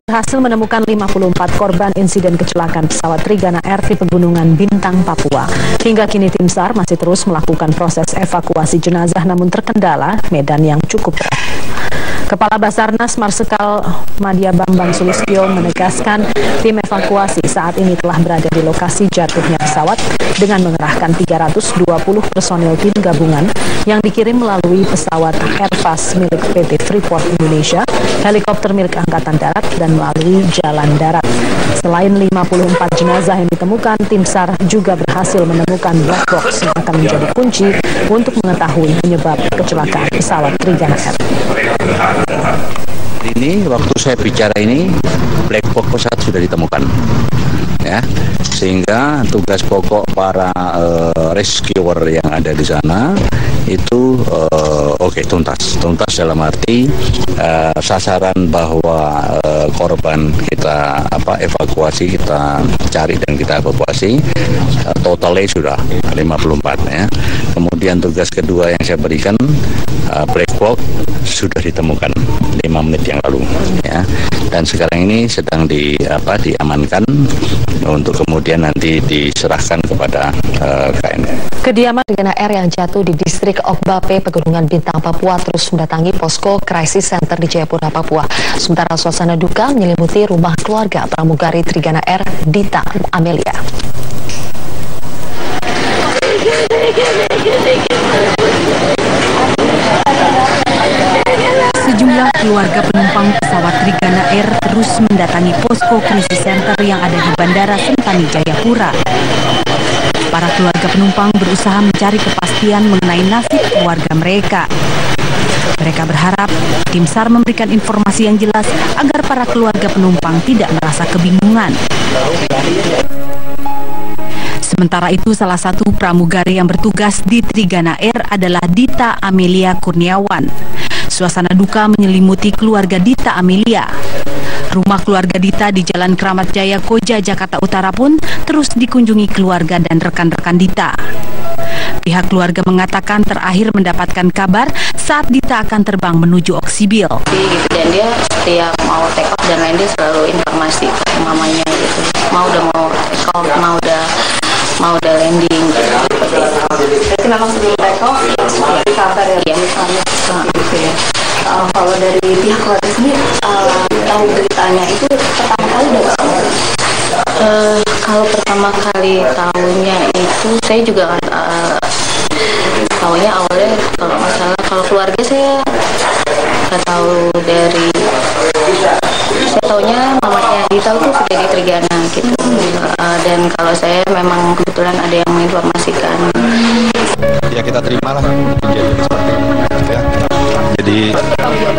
berhasil menemukan 54 korban insiden kecelakaan pesawat Trigana Air di Pegunungan Bintang, Papua. Hingga kini tim SAR masih terus melakukan proses evakuasi jenazah namun terkendala medan yang cukup berat. Kepala Basarnas Marsikal Madya Bambang Sulistyo menegaskan tim evakuasi saat ini telah berada di lokasi jatuhnya pesawat dengan mengerahkan 320 personil tim gabungan yang dikirim melalui pesawat Airbus milik PT Freeport Indonesia, helikopter milik Angkatan Darat, dan melalui jalan darat. Selain 54 jenazah yang ditemukan, tim SAR juga berhasil menemukan black box yang akan menjadi kunci untuk mengetahui penyebab kecelakaan pesawat Trigana Air. Ini waktu saya bicara ini black box pesawat sudah ditemukan, ya, sehingga tugas pokok para rescuer yang ada di sana itu tuntas dalam arti sasaran bahwa korban kita evakuasi, kita cari dan kita evakuasi totalnya sudah 54, ya. Kemudian tugas kedua yang saya berikan, black box sudah ditemukan 5 menit yang lalu, ya, dan sekarang ini sedang diamankan untuk kemudian nanti diserahkan kepada KNR. Kediaman Trigana Air yang jatuh di distrik Okbape, Pegunungan Bintang, Papua terus mendatangi posko Crisis Center di Jayapura, Papua. Sementara suasana duka menyelimuti rumah keluarga pramugari Trigana Air, Dita Amelia. Sejumlah keluarga penumpang pesawat Trigana Air terus mendatangi posko Crisis Center yang ada di Bandara Sentani, Jayapura. Para keluarga penumpang berusaha mencari kepastian mengenai nasib keluarga mereka. Mereka berharap tim SAR memberikan informasi yang jelas agar para keluarga penumpang tidak merasa kebingungan. Sementara itu, salah satu pramugari yang bertugas di Trigana Air adalah Dita Amelia Kurniawan. Suasana duka menyelimuti keluarga Dita Amelia. Rumah keluarga Dita di Jalan Kramat Jaya, Koja, Jakarta Utara pun terus dikunjungi keluarga dan rekan-rekan Dita. Pihak keluarga mengatakan terakhir mendapatkan kabar saat Dita akan terbang menuju Oksibil. Dan dia setiap mau take off dan lain dia selalu informasi ke mamanya gitu. Mau take off, mau udah landing seperti itu. Berarti memang sebelum take off seperti kabar ya? Iya. Gitu ya. Kalau dari pihak keluarga sendiri tahu beritanya itu pertama kali dari mana? Kalau pertama kali tahunya itu saya juga tahunya awalnya kalau keluarga saya nggak tahu dari, saya tahunya mamanya Dita itu sudah di Trigana gitu, dan kalau saya memang kebetulan ada yang menginformasikan. Ya kita terimalah kejadian seperti ini, ya.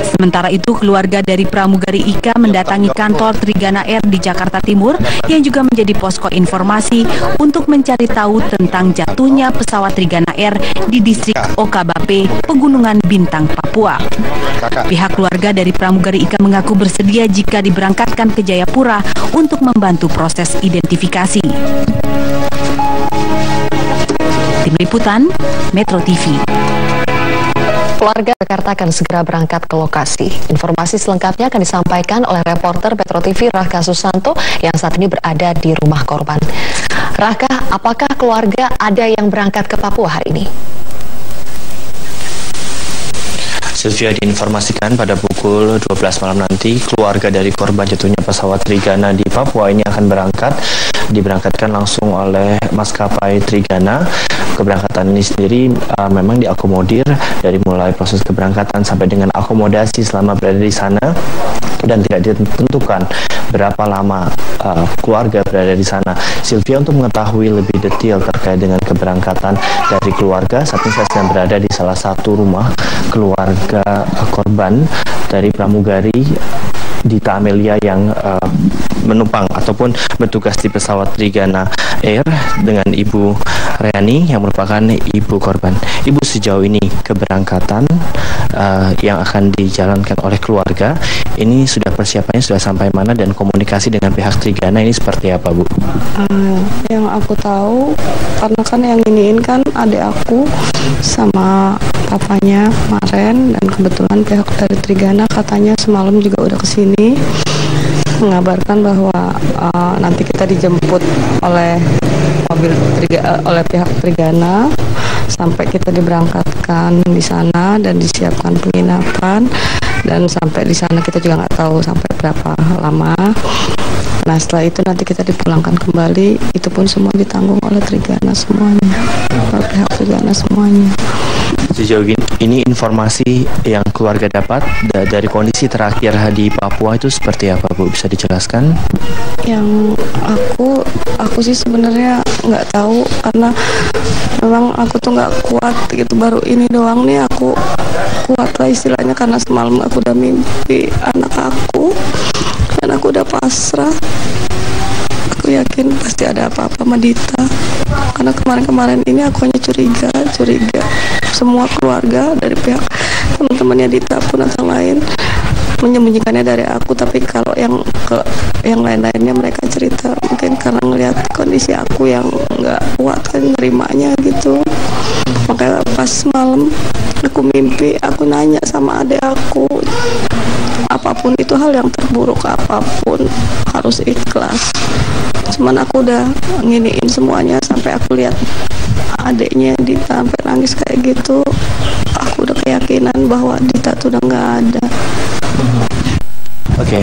Sementara itu, keluarga dari pramugari Ika mendatangi kantor Trigana Air di Jakarta Timur yang juga menjadi posko informasi untuk mencari tahu tentang jatuhnya pesawat Trigana Air di distrik Okbape, Pegunungan Bintang, Papua. Pihak keluarga dari pramugari Ika mengaku bersedia jika diberangkatkan ke Jayapura untuk membantu proses identifikasi. Tim Liputan, Metro TV. Keluarga Jakarta akan segera berangkat ke lokasi. Informasi selengkapnya akan disampaikan oleh reporter Metro TV Raka Susanto yang saat ini berada di rumah korban. Raka, apakah keluarga ada yang berangkat ke Papua hari ini? Sylvia, diinformasikan pada pukul 12 malam nanti keluarga dari korban jatuhnya pesawat Trigana di Papua ini akan diberangkatkan langsung oleh maskapai Trigana. Keberangkatan ini sendiri memang diakomodir dari mulai proses keberangkatan sampai dengan akomodasi selama berada di sana, dan tidak ditentukan berapa lama keluarga berada di sana. Sylvia, untuk mengetahui lebih detail terkait dengan keberangkatan dari keluarga, saat ini saya sedang berada di salah satu rumah keluarga korban dari pramugari Dita Amelia yang menumpang ataupun bertugas di pesawat Trigana Air dengan Ibu Reani yang merupakan ibu korban. Ibu, sejauh ini keberangkatan yang akan dijalankan oleh keluarga ini sudah persiapannya sudah sampai mana, dan komunikasi dengan pihak Trigana ini seperti apa, Bu? Yang aku tahu, karena kan yang iniin kan adik aku sama papanya kemarin, dan kebetulan pihak dari Trigana katanya semalam juga udah kesini. mengabarkan bahwa nanti kita dijemput oleh oleh pihak Trigana sampai kita diberangkatkan di sana dan disiapkan penginapan, dan sampai di sana kita juga nggak tahu sampai berapa lama. Nah setelah itu nanti kita dipulangkan kembali, itu pun semua ditanggung oleh Trigana semuanya, oleh pihak Trigana semuanya. Sejauh ini informasi yang keluarga dapat dari kondisi terakhir di Papua itu seperti apa, Bu? Bisa dijelaskan? Yang aku sih sebenarnya nggak tahu, karena memang aku tuh nggak kuat gitu. Baru ini doang nih aku kuat lah istilahnya, karena semalam aku udah mimpi anak aku dan aku udah pasrah. Aku yakin pasti ada apa-apa sama Dita, karena kemarin-kemarin ini aku hanya curiga semua keluarga dari pihak teman-temannya Dita pun atau lain menyembunyikannya dari aku. Tapi kalau yang lain-lainnya mereka cerita, mungkin karena ngelihat kondisi aku yang nggak kuat kan nerimanya gitu. Makanya pas malam aku mimpi, aku nanya sama adik aku, apapun itu hal yang terburuk apapun harus ikhlas. Cuman aku udah nginiin semuanya sampai aku lihat adiknya Dita sampai nangis kayak gitu. Aku udah keyakinan bahwa Dita tuh udah nggak ada. Oke,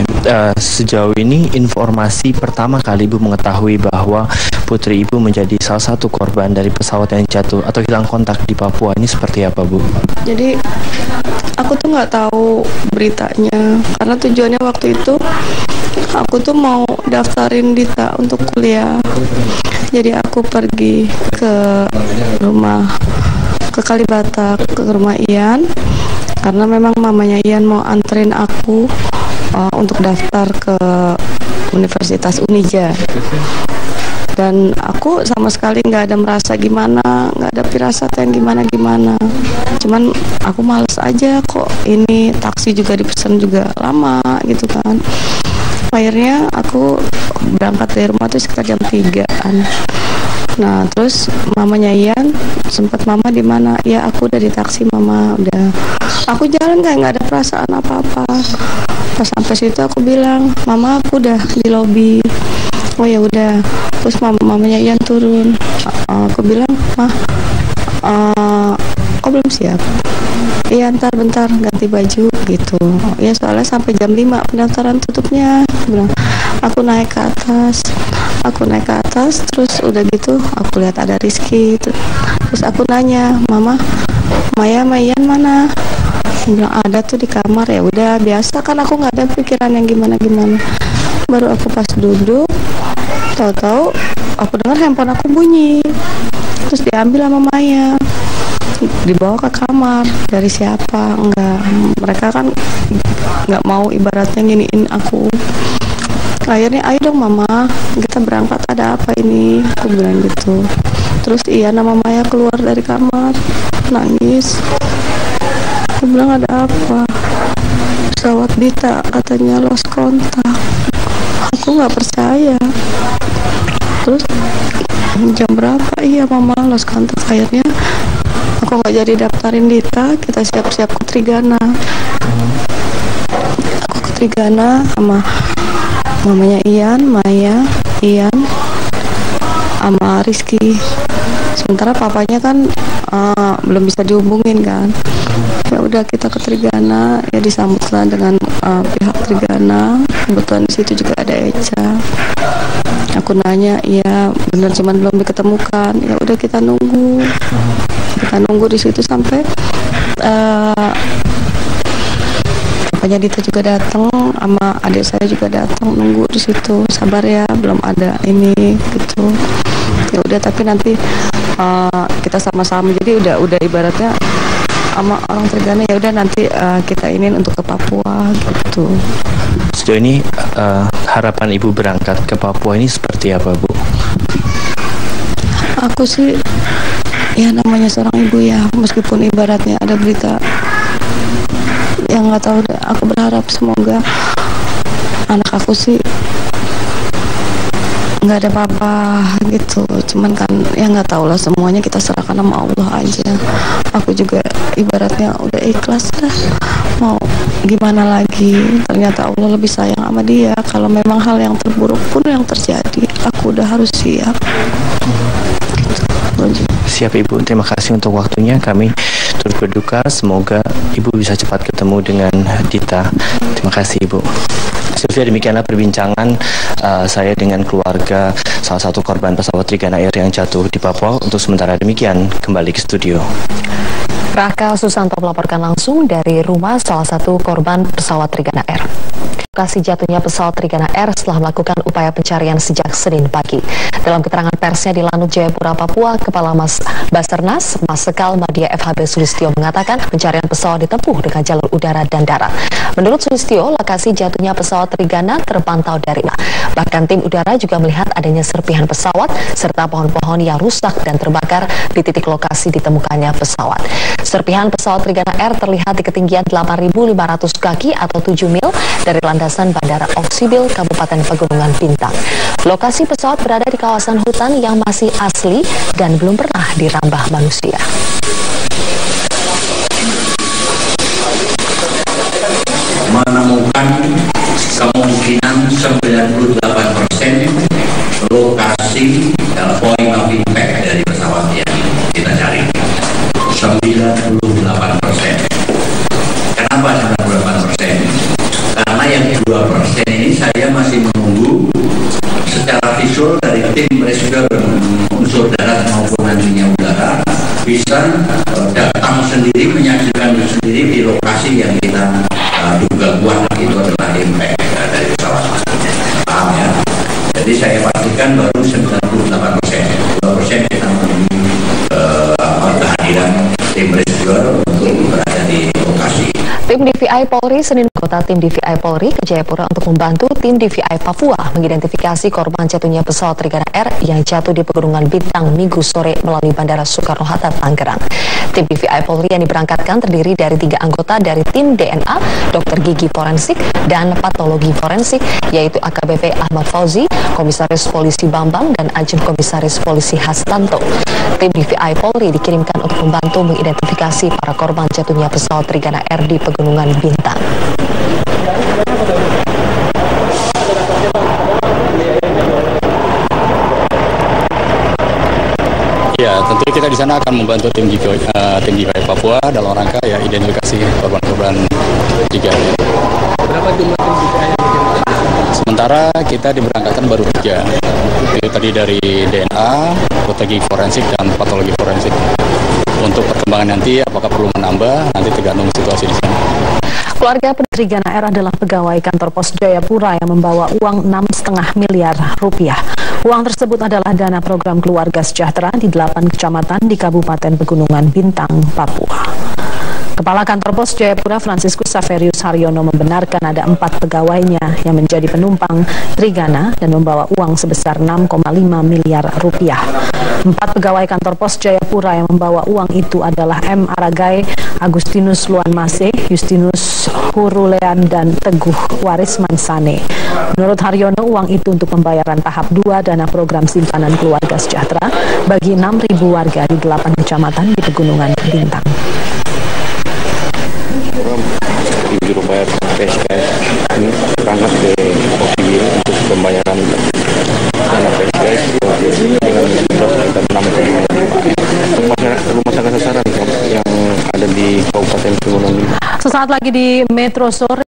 sejauh ini informasi pertama kali Ibu mengetahui bahwa putri Ibu menjadi salah satu korban dari pesawat yang jatuh atau hilang kontak di Papua ini seperti apa, Bu? Jadi aku tuh nggak tahu beritanya, karena tujuannya waktu itu aku tuh mau daftarin Dita untuk kuliah. Jadi aku pergi ke Kalibata, ke rumah Ian, karena memang mamanya Ian mau anterin aku untuk daftar ke Universitas Unija. Dan aku sama sekali nggak ada merasa gimana, nggak ada firasat yang gimana-gimana. Cuman aku males aja kok, ini taksi juga dipesan juga lama gitu kan. Akhirnya aku berangkat dari rumah tuh sekitar jam 3-an. Nah terus mamanya Ian sempat, mama di mana? Ya aku udah di taksi mama, udah. Aku jalan kayak nggak ada perasaan apa-apa. Pas sampai situ aku bilang, mama aku udah di lobi. Oh ya udah. Terus mamanya Ian turun. Aku bilang, mah, kok belum siap? Iya bentar ganti baju gitu. Ya soalnya sampai jam 5 pendaftaran tutupnya. Aku naik ke atas, terus udah gitu aku lihat ada Rizky. Terus aku nanya, mama, Maya Ian mana? Dia bilang ada tuh di kamar. Ya udah biasa kan, aku nggak ada pikiran yang gimana. Baru aku pas duduk, tahu-tahu aku dengar handphone aku bunyi. Terus diambil sama Maya, dibawa ke kamar. Dari siapa? Enggak, mereka kan nggak mau ibaratnya nginiin aku. Akhirnya ayo dong mama, kita berangkat, ada apa ini? Aku bilang gitu. Terus iya, nama Maya keluar dari kamar nangis. Aku bilang ada apa? Pesawat Dita katanya lost kontak. Aku nggak percaya. Terus jam berapa? Iya mama lost kontak. Akhirnya aku nggak jadi daftarin Dita, kita siap-siap ke Trigana. Aku ke Trigana sama mamanya Ian, Maya, Ian, sama Rizky. Sementara papanya kan belum bisa dihubungin kan. Ya udah kita ke Trigana, ya disambutlah dengan pihak Trigana. Kebetulan di situ juga ada Eca. Aku nanya, iya bener cuman belum diketemukan. Ya udah kita nunggu di situ sampai papanya Dita juga datang, sama adik saya juga datang, nunggu di situ. Sabar ya, belum ada ini gitu. Ya udah, tapi nanti kita sama-sama. Jadi udah ibaratnya sama orang Trigana, ya udah nanti kita ini untuk ke Papua gitu. Sejauh ini harapan Ibu berangkat ke Papua ini seperti apa, Bu? Aku sih ya namanya seorang ibu ya, meskipun ibaratnya ada berita yang nggak tahu, aku berharap semoga anak aku sih nggak ada apa-apa gitu. Cuman kan ya nggak tahu lah, semuanya kita serahkan sama Allah aja. Aku juga ibaratnya udah ikhlas lah, mau gimana lagi. Ternyata Allah lebih sayang sama dia. Kalau memang hal yang terburuk pun yang terjadi, aku udah harus siap gitu. Siap Ibu, terima kasih untuk waktunya. Kami turut berduka, semoga Ibu bisa cepat ketemu dengan Dita. Terima kasih Ibu. Sylvia, demikianlah perbincangan saya dengan keluarga salah satu korban pesawat Trigana Air yang jatuh di Papua. Untuk sementara demikian, kembali ke studio. Raka Susanto melaporkan langsung dari rumah salah satu korban pesawat Trigana Air. Lokasi jatuhnya pesawat Trigana Air setelah melakukan upaya pencarian sejak Senin pagi. Dalam keterangan persnya di Lanut Jayapura, Papua, Kepala Basarnas Marsikal Madia FHB Sulistyo mengatakan pencarian pesawat ditempuh dengan jalur udara dan darat. Menurut Sulistyo, lokasi jatuhnya pesawat Trigana terpantau dari udara. Bahkan tim udara juga melihat adanya serpihan pesawat serta pohon-pohon yang rusak dan terbakar di titik lokasi ditemukannya pesawat. Serpihan pesawat Trigana Air terlihat di ketinggian 8.500 kaki atau 7 mil dari landasan Bandara Oksibil, Kabupaten Pegunungan Bintang. Lokasi pesawat berada di kawasan hutan yang masih asli dan belum pernah dirambah manusia. Menemukan kemungkinan 98% lokasi point of impact dari pesawat yang kita cari. 98%. Kenapa 98%? Karena yang 2% ini saya masih menunggu secara visual dari tim rescue unsur darat maupun nantinya udara bisa datang sendiri, menyaksikan sendiri di lokasi yang kita duga kuat itu adalah impact dari pesawat. Paham ya? Jadi saya pastikan baru 98%. 2% kita menunggu kehadiran tim rescue untuk berada di lokasi. Tim DVI Polri Senin anggota tim DVI Polri ke Jayapura untuk membantu tim DVI Papua mengidentifikasi korban jatuhnya pesawat Trigana Air yang jatuh di Pegunungan Bintang Minggu sore melalui Bandara Soekarno-Hatta, Tangerang. Tim DVI Polri yang diberangkatkan terdiri dari 3 anggota dari tim DNA, dokter gigi forensik, dan patologi forensik, yaitu AKBP Ahmad Fauzi, Komisaris Polisi Bambang, dan Ajun Komisaris Polisi Hastanto. Tim DVI Polri dikirimkan untuk membantu mengidentifikasi para korban jatuhnya pesawat Trigana Air di Pegunungan Bintang. Ya, tentu kita di sana akan membantu tim DVI Papua dalam rangka ya identifikasi korban-korban Trigana. Berapa jumlah tim DVI? Sementara kita diberangkatkan baru 3. Itu tadi dari DNA, patologi forensik, dan patologi forensik. Untuk perkembangan nanti apakah perlu menambah, nanti tergantung situasi di sana. Keluarga Trigana Air adalah pegawai kantor pos Jayapura yang membawa uang 6,5 miliar rupiah. Uang tersebut adalah dana program keluarga sejahtera di 8 kecamatan di Kabupaten Pegunungan Bintang, Papua. Kepala Kantor Pos Jayapura Franciscus Saverius Haryono membenarkan ada 4 pegawainya yang menjadi penumpang Trigana dan membawa uang sebesar 6,5 miliar rupiah. 4 pegawai Kantor Pos Jayapura yang membawa uang itu adalah M. Aragai, Agustinus Luanmase, Justinus Hurulean, dan Teguh Waris Mansane. Menurut Haryono, uang itu untuk pembayaran tahap 2 dana program simpanan keluarga sejahtera bagi 6.000 warga di 8 kecamatan di Pegunungan Bintang. Juru bayar PSKS ini berangkat ke Oksibil untuk pembayaran dana PSKS dengan jumlah sekitar 6,5 rumah sakit sasaran yang ada di Kabupaten Pegunungan. Sesaat lagi di Metro Sore.